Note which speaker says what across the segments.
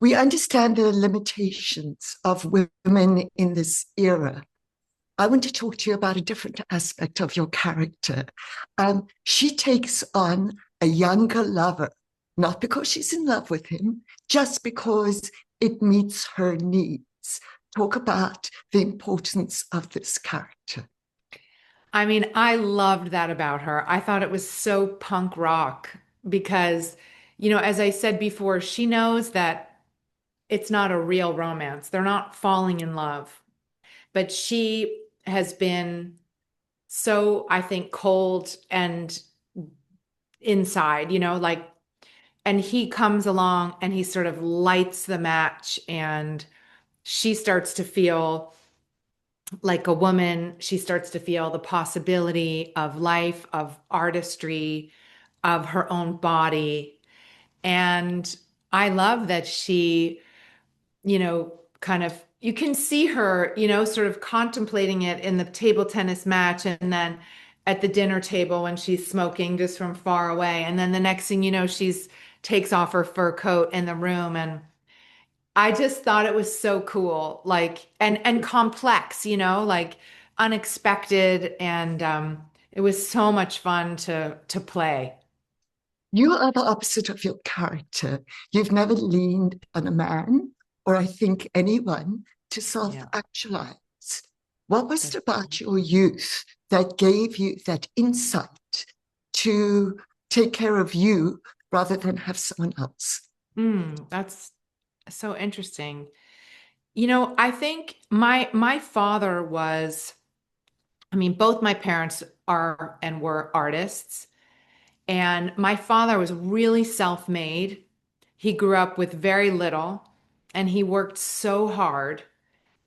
Speaker 1: we understand the limitations of women in this era. I want to talk to you about a different aspect of your character. She takes on a younger lover, not because she's in love with him, just because it meets her needs. Talk about the importance of this character.
Speaker 2: I mean, I loved that about her. I thought it was so punk rock because, as I said before, she knows that it's not a real romance. They're not falling in love. But she has been so, I think, cold and inside, and he comes along and he sort of lights the match and she starts to feel like a woman. She starts to feel the possibility of life, of artistry, of her own body. And I love that she, kind of, you can see her, sort of contemplating it in the table tennis match and then at the dinner table when she's smoking just from far away. And then the next thing you know, she's takes off her fur coat in the room. And I just thought it was so cool, like and complex, like unexpected, and it was so much fun to play.
Speaker 1: You are the opposite of your character. You've never leaned on a man, or I think anyone, to self
Speaker 2: Yeah,
Speaker 1: actualize. What was it
Speaker 2: that's
Speaker 1: about your youth that gave you that insight to take care of you rather than have someone else?
Speaker 2: that's so interesting. I think my father was, I mean, both my parents are and were artists, and my father was really self-made. He grew up with very little, and he worked so hard,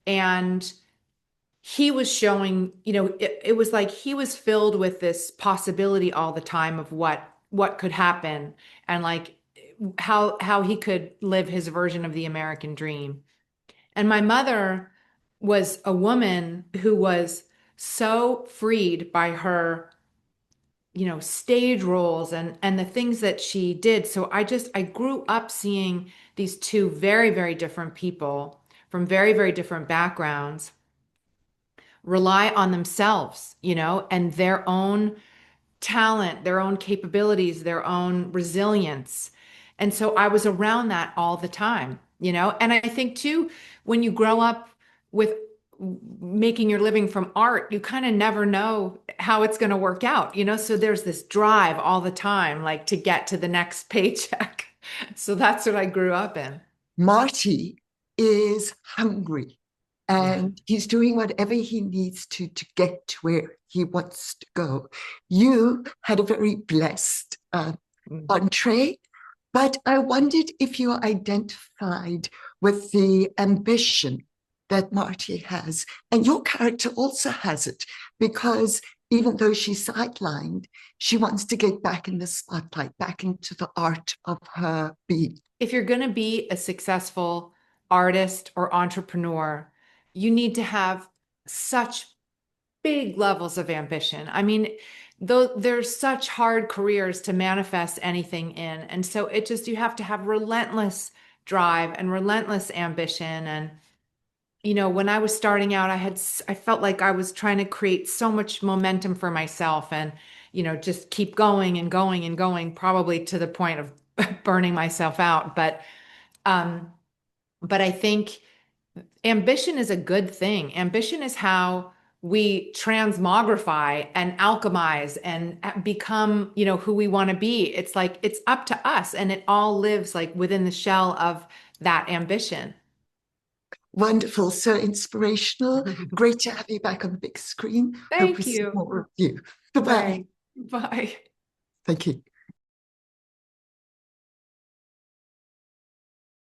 Speaker 2: and he was showing, it was like he was filled with this possibility all the time of what could happen and like how he could live his version of the American dream. And my mother was a woman who was so freed by her, stage roles and the things that she did. So I grew up seeing these two very, very different people from very, very different backgrounds rely on themselves, and their own talent, their own capabilities, their own resilience. And so I was around that all the time, and I think too, when you grow up with making your living from art, you kind of never know how it's going to work out, so there's this drive all the time, like to get to the next paycheck. So that's what I grew up in.
Speaker 1: Marty is hungry
Speaker 2: Yeah.
Speaker 1: and he's doing whatever he needs to get to where he wants to go. You had a very blessed
Speaker 2: Mm.
Speaker 1: entree, but I wondered if you identified with the ambition that Marty has. And your character also has it, because even though she's sidelined, she wants to get back in the spotlight, back into the art of her being.
Speaker 2: If you're going to be a successful artist or entrepreneur, you need to have such big levels of ambition. I mean, though there's such hard careers to manifest anything in. And so it just, you have to have relentless drive and relentless ambition. And, when I was starting out, I felt like I was trying to create so much momentum for myself and, just keep going and going and going, probably to the point of burning myself out. Um, but I think ambition is a good thing. Ambition is how we transmogrify and alchemize and become, who we want to be. It's like it's up to us, and it all lives like within the shell of that ambition.
Speaker 1: Wonderful, so inspirational. Great to have you back on the big screen. Hope we
Speaker 2: Thank
Speaker 1: see
Speaker 2: you.
Speaker 1: more of you. Goodbye.
Speaker 2: Thanks. Bye.
Speaker 1: Thank you.